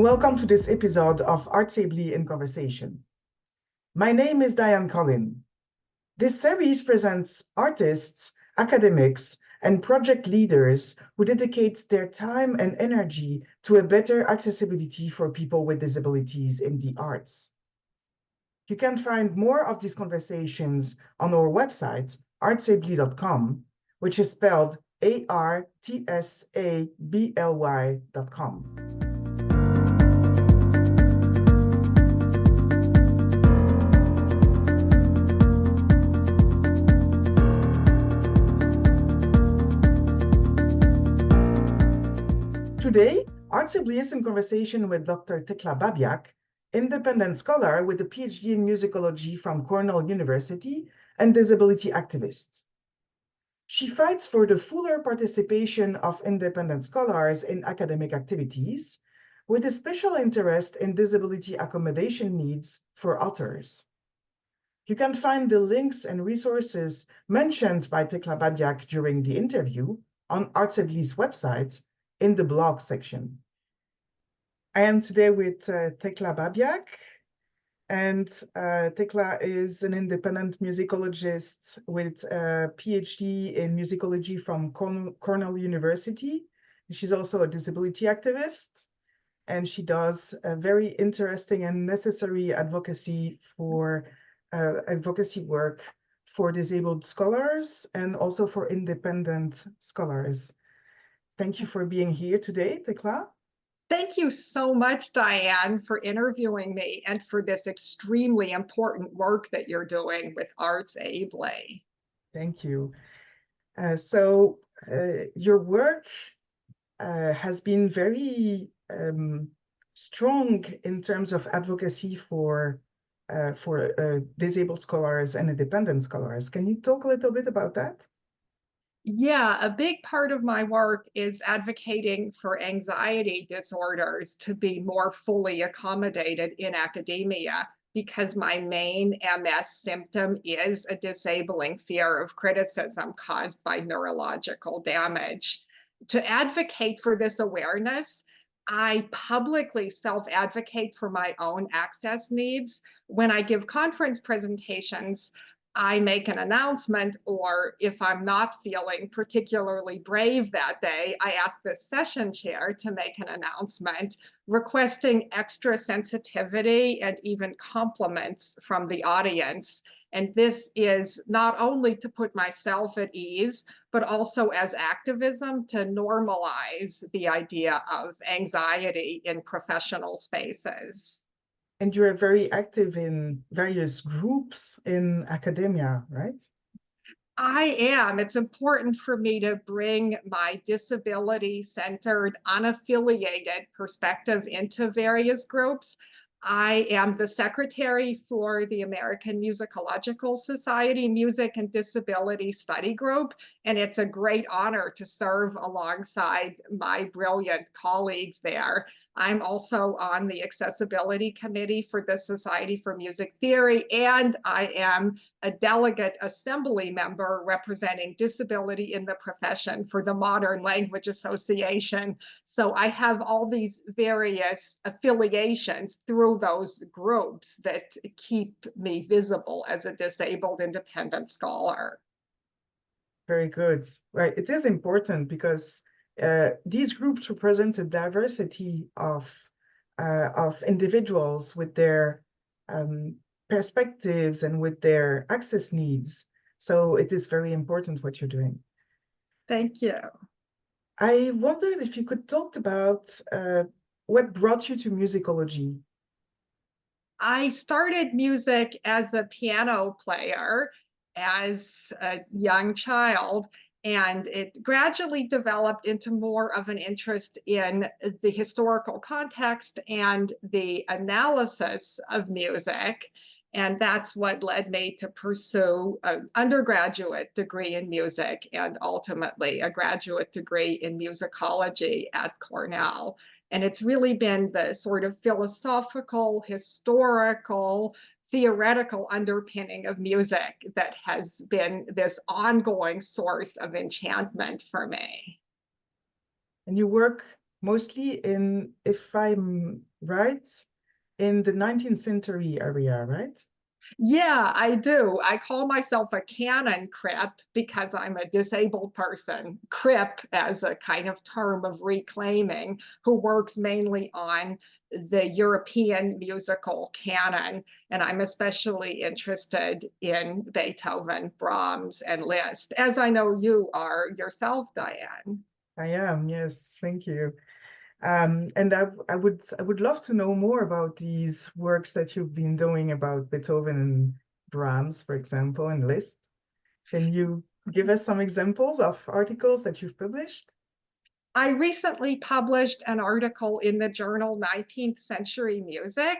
and welcome to this episode of Artsably in Conversation. My name is Diane Collin. This series presents artists, academics, and project leaders who dedicate their time and energy to a better accessibility for people with disabilities in the arts. You can find more of these conversations on our website, artsably.com, which is spelled artsably.com. Today, Artsably is in conversation with Dr. Tekla Babiak, independent scholar with a PhD in musicology from Cornell University and disability activist. She fights for the fuller participation of independent scholars in academic activities, with a special interest in disability accommodation needs for authors. You can find the links and resources mentioned by Tekla Babiak during the interview on Artsably's website in the blog section. I am today with Tekla Babiak, and Tekla is an independent musicologist with a PhD in musicology from Cornell University. She's also a disability activist, and she does a very interesting and necessary advocacy work for disabled scholars and also for independent scholars. Thank you for being here today, Tekla. Thank you so much, Diane, for interviewing me and for this extremely important work that you're doing with Artsably. Thank you. Your work has been very strong in terms of advocacy for disabled scholars and independent scholars. Can you talk a little bit about that? Yeah, a big part of my work is advocating for anxiety disorders to be more fully accommodated in academia, because my main MS symptom is a disabling fear of criticism caused by neurological damage. To advocate for this awareness, I publicly self-advocate for my own access needs. When I give conference presentations, I make an announcement, or if I'm not feeling particularly brave that day, I ask the session chair to make an announcement requesting extra sensitivity and even compliments from the audience. And this is not only to put myself at ease, but also as activism to normalize the idea of anxiety in professional spaces. And you're very active in various groups in academia, right? I am. It's important for me to bring my disability-centered, unaffiliated perspective into various groups. I am the secretary for the American Musicological Society Music and Disability Study Group, and it's a great honor to serve alongside my brilliant colleagues there. I'm also on the accessibility committee for the Society for Music Theory, and I am a delegate assembly member representing disability in the profession for the Modern Language Association. So I have all these various affiliations through those groups that keep me visible as a disabled independent scholar. Very good. Right. It is important because these groups represent a diversity of individuals with their perspectives and with their access needs. So it is very important what you're doing. Thank you. I wondered if you could talk about what brought you to musicology. I started music as a piano player as a young child, and it gradually developed into more of an interest in the historical context and the analysis of music. And that's what led me to pursue an undergraduate degree in music and ultimately a graduate degree in musicology at Cornell. And it's really been the sort of philosophical, historical, theoretical underpinning of music that has been this ongoing source of enchantment for me. And you work mostly in, if I'm right? In the 19th century area, right? Yeah, I do. I call myself a canon crip because I'm a disabled person. Crip as a kind of term of reclaiming, who works mainly on the European musical canon. And I'm especially interested in Beethoven, Brahms, and Liszt, as I know you are yourself, Diane. I am, yes, thank you. And I would love to know more about these works that you've been doing about Beethoven and Brahms, for example, and Liszt. Can you give us some examples of articles that you've published? I recently published an article in the journal 19th Century Music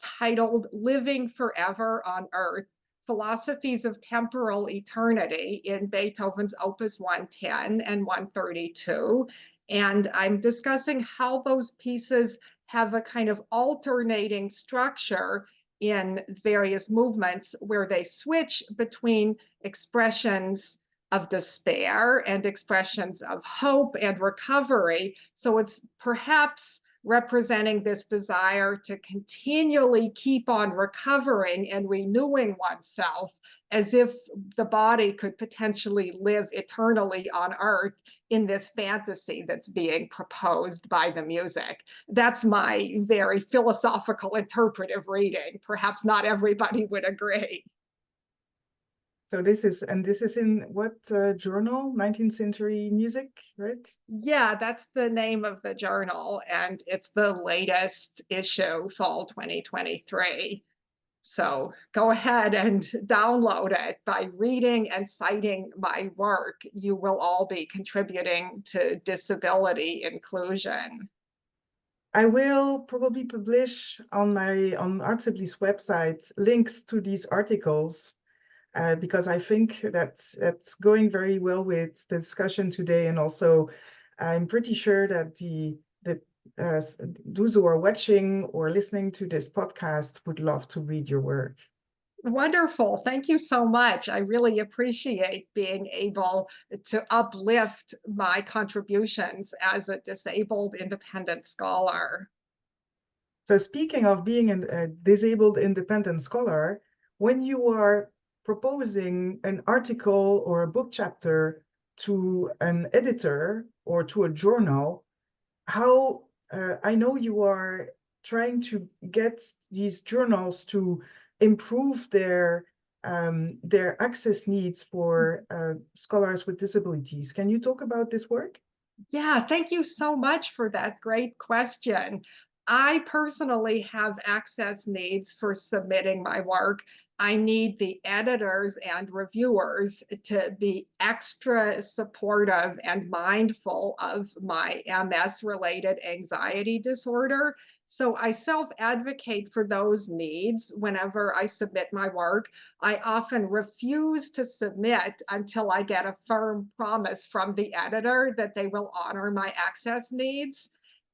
titled Living Forever on Earth, Philosophies of Temporal Eternity in Beethoven's Opus 110 and 132. And I'm discussing how those pieces have a kind of alternating structure in various movements where they switch between expressions of despair and expressions of hope and recovery. So it's perhaps representing this desire to continually keep on recovering and renewing oneself as if the body could potentially live eternally on earth in this fantasy that's being proposed by the music. That's my very philosophical interpretive reading. Perhaps not everybody would agree. So this is in what journal? 19th Century Music, right? Yeah, that's the name of the journal, and it's the latest issue, fall 2023. So go ahead and download it. By reading and citing my work, you will all be contributing to disability inclusion. I will probably publish on Art Sibley's website links to these articles because I think that's going very well with the discussion today, and also I'm pretty sure that those who are watching or listening to this podcast would love to read your work. Wonderful. Thank you so much. I really appreciate being able to uplift my contributions as a disabled independent scholar. So speaking of being a disabled independent scholar, when you are proposing an article or a book chapter to an editor or to a journal, how I know you are trying to get these journals to improve their access needs for scholars with disabilities. Can you talk about this work? Yeah, thank you so much for that great question. I personally have access needs for submitting my work. I need the editors and reviewers to be extra supportive and mindful of my MS-related anxiety disorder. So I self-advocate for those needs whenever I submit my work. I often refuse to submit until I get a firm promise from the editor that they will honor my access needs.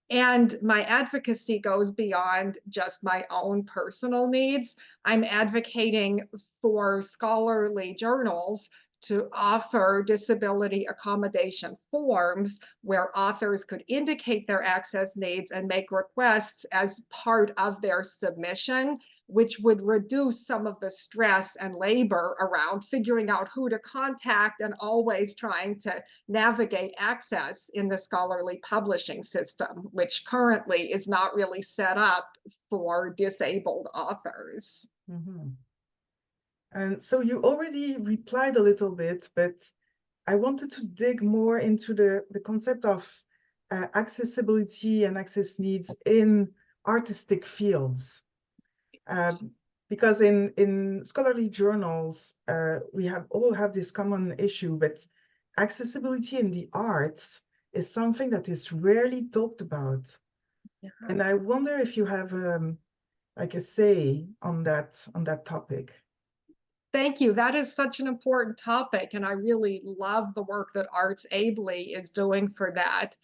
And my advocacy goes beyond just my own personal needs. I'm advocating for scholarly journals to offer disability accommodation forms where authors could indicate their access needs and make requests as part of their submission, which would reduce some of the stress and labor around figuring out who to contact and always trying to navigate access in the scholarly publishing system, which currently is not really set up for disabled authors. Mm-hmm. And so you already replied a little bit, but I wanted to dig more into the concept of accessibility and access needs in artistic fields. Because in scholarly journals, we all have this common issue, but accessibility in the arts is something that is rarely talked about. Yeah. And I wonder if you have like a say on that topic. Thank you. That is such an important topic, and I really love the work that Arts Ably is doing for that.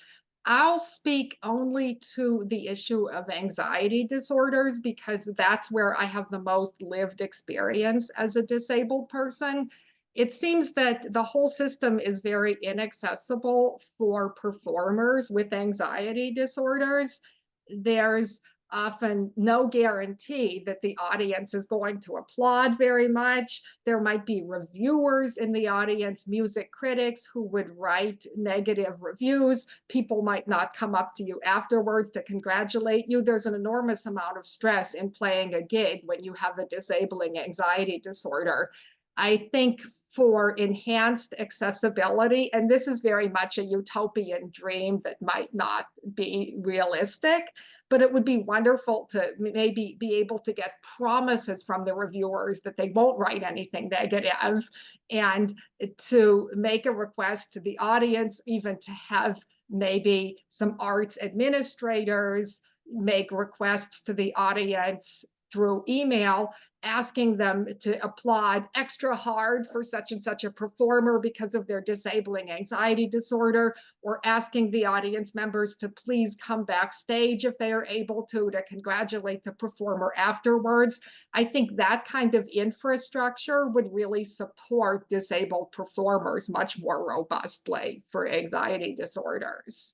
I'll speak only to the issue of anxiety disorders because that's where I have the most lived experience as a disabled person. It seems that the whole system is very inaccessible for performers with anxiety disorders. There's often no guarantee that the audience is going to applaud very much. There might be reviewers in the audience, music critics who would write negative reviews. People might not come up to you afterwards to congratulate you. There's an enormous amount of stress in playing a gig when you have a disabling anxiety disorder. I think for enhanced accessibility, and this is very much a utopian dream that might not be realistic, but it would be wonderful to maybe be able to get promises from the reviewers that they won't write anything negative, and to make a request to the audience, even to have maybe some arts administrators make requests to the audience through email, asking them to applaud extra hard for such and such a performer because of their disabling anxiety disorder, or asking the audience members to please come backstage if they are able to congratulate the performer afterwards. I think that kind of infrastructure would really support disabled performers much more robustly for anxiety disorders.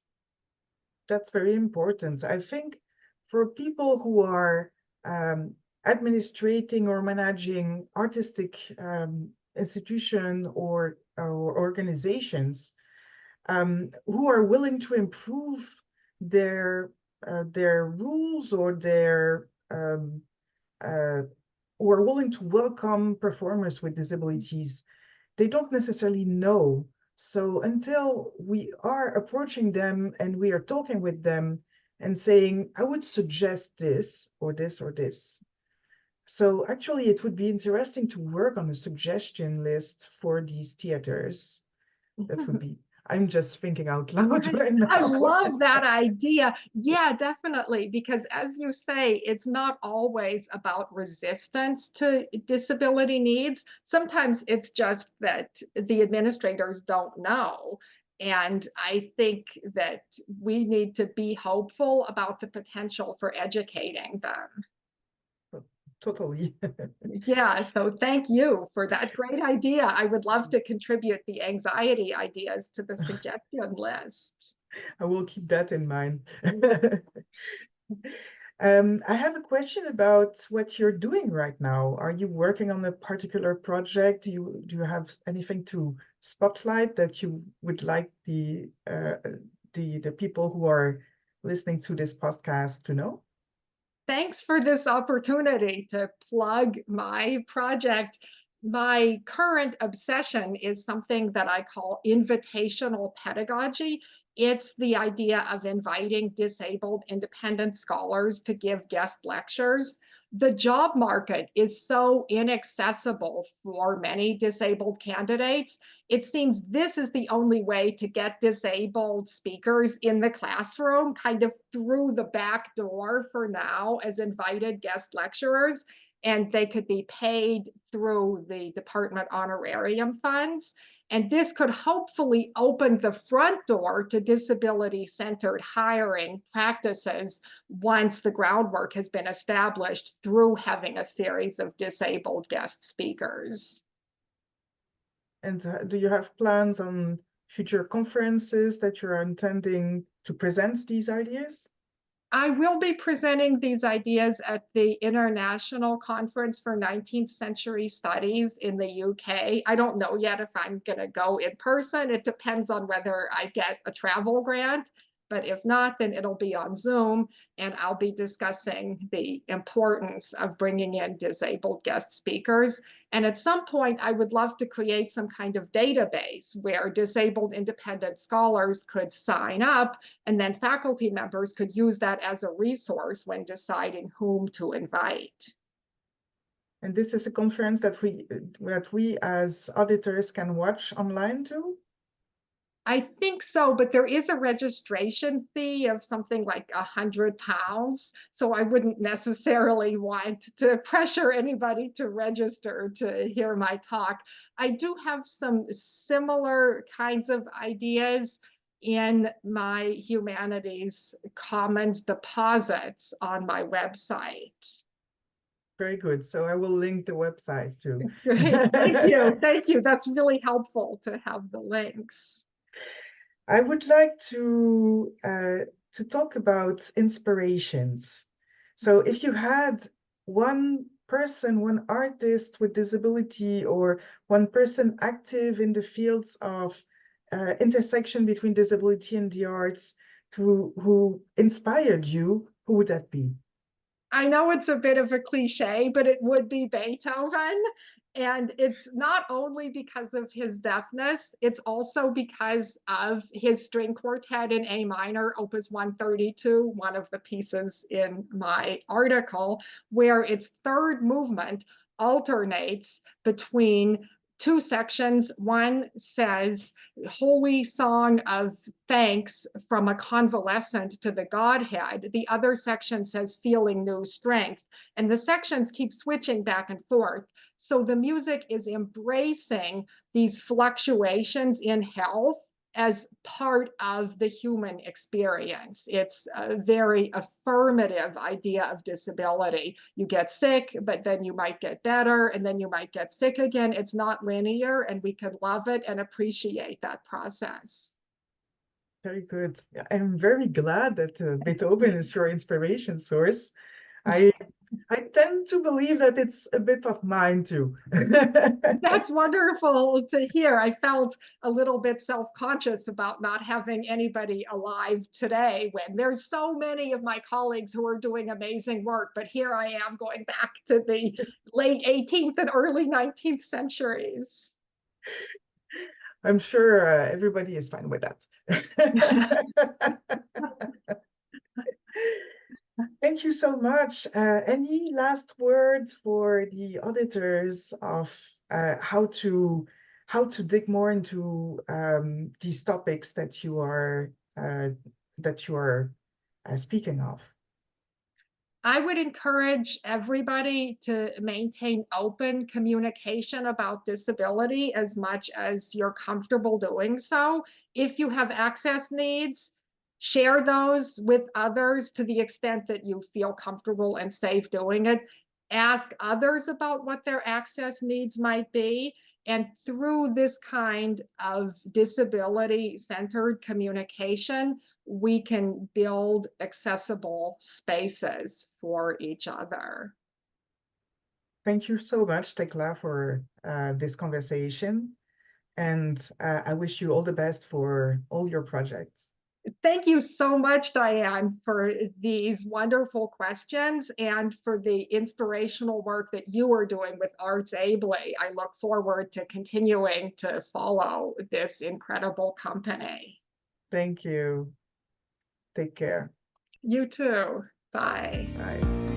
That's very important. I think for people who are administrating or managing artistic institution or organizations who are willing to improve their rules or who are willing to welcome performers with disabilities, they don't necessarily know. So until we are approaching them and we are talking with them and saying, I would suggest this or this or this. So actually, it would be interesting to work on a suggestion list for these theaters. That would be, I'm just thinking out loud right now. I love that idea. Yeah, definitely. Because as you say, it's not always about resistance to disability needs. Sometimes it's just that the administrators don't know. And I think that we need to be hopeful about the potential for educating them. Totally. Yeah, so thank you for that great idea. I would love to contribute the anxiety ideas to the suggestion list. I will keep that in mind. I have a question about what you're doing right now. Are you working on a particular project? Do you have anything to spotlight that you would like the people who are listening to this podcast to know? Thanks for this opportunity to plug my project. My current obsession is something that I call invitational pedagogy. It's the idea of inviting disabled independent scholars to give guest lectures. The job market is so inaccessible for many disabled candidates. It seems this is the only way to get disabled speakers in the classroom, kind of through the back door for now as invited guest lecturers, and they could be paid through the department honorarium funds. And this could hopefully open the front door to disability-centered hiring practices once the groundwork has been established through having a series of disabled guest speakers. And do you have plans on future conferences that you're intending to present these ideas? I will be presenting these ideas at the International Conference for 19th Century Studies in the UK. I don't know yet if I'm going to go in person. It depends on whether I get a travel grant. But if not, then it'll be on Zoom, and I'll be discussing the importance of bringing in disabled guest speakers. And at some point, I would love to create some kind of database where disabled independent scholars could sign up, and then faculty members could use that as a resource when deciding whom to invite. And this is a conference that we as auditors can watch online too? I think so, but there is a registration fee of something like £100. So I wouldn't necessarily want to pressure anybody to register to hear my talk. I do have some similar kinds of ideas in my humanities commons deposits on my website. Very good. So I will link the website too. Great, thank you, thank you. That's really helpful to have the links. I would like to talk about inspirations. So if you had one person, one artist with disability, or one person active in the fields of intersection between disability and the arts who inspired you, who would that be? I know it's a bit of a cliche, but it would be Beethoven. And it's not only because of his deafness, it's also because of his string quartet in A minor, Opus 132, one of the pieces in my article, where its third movement alternates between two sections. One says, Holy Song of Thanks from a Convalescent to the Godhead. The other section says, Feeling New Strength. And the sections keep switching back and forth. So the music is embracing these fluctuations in health as part of the human experience. It's a very affirmative idea of disability. You get sick, but then you might get better, and then you might get sick again. It's not linear, and we can love it and appreciate that process. Very good. I'm very glad that Beethoven is your inspiration source. I I tend to believe that it's a bit of mine too. That's wonderful to hear. I felt a little bit self-conscious about not having anybody alive today when there's so many of my colleagues who are doing amazing work, but here I am going back to the late 18th and early 19th centuries. I'm sure everybody is fine with that. Thank you so much. Any last words for the auditors of how to dig more into these topics that you are speaking of? I would encourage everybody to maintain open communication about disability as much as you're comfortable doing so. If you have access needs, share those with others to the extent that you feel comfortable and safe doing it. Ask others about what their access needs might be. And through this kind of disability-centered communication, we can build accessible spaces for each other. Thank you so much, Tekla, for this conversation. And I wish you all the best for all your projects. Thank you so much, Diane, for these wonderful questions and for the inspirational work that you are doing with ArtsAbly. I look forward to continuing to follow this incredible company. Thank you. Take care. You too. Bye. Bye.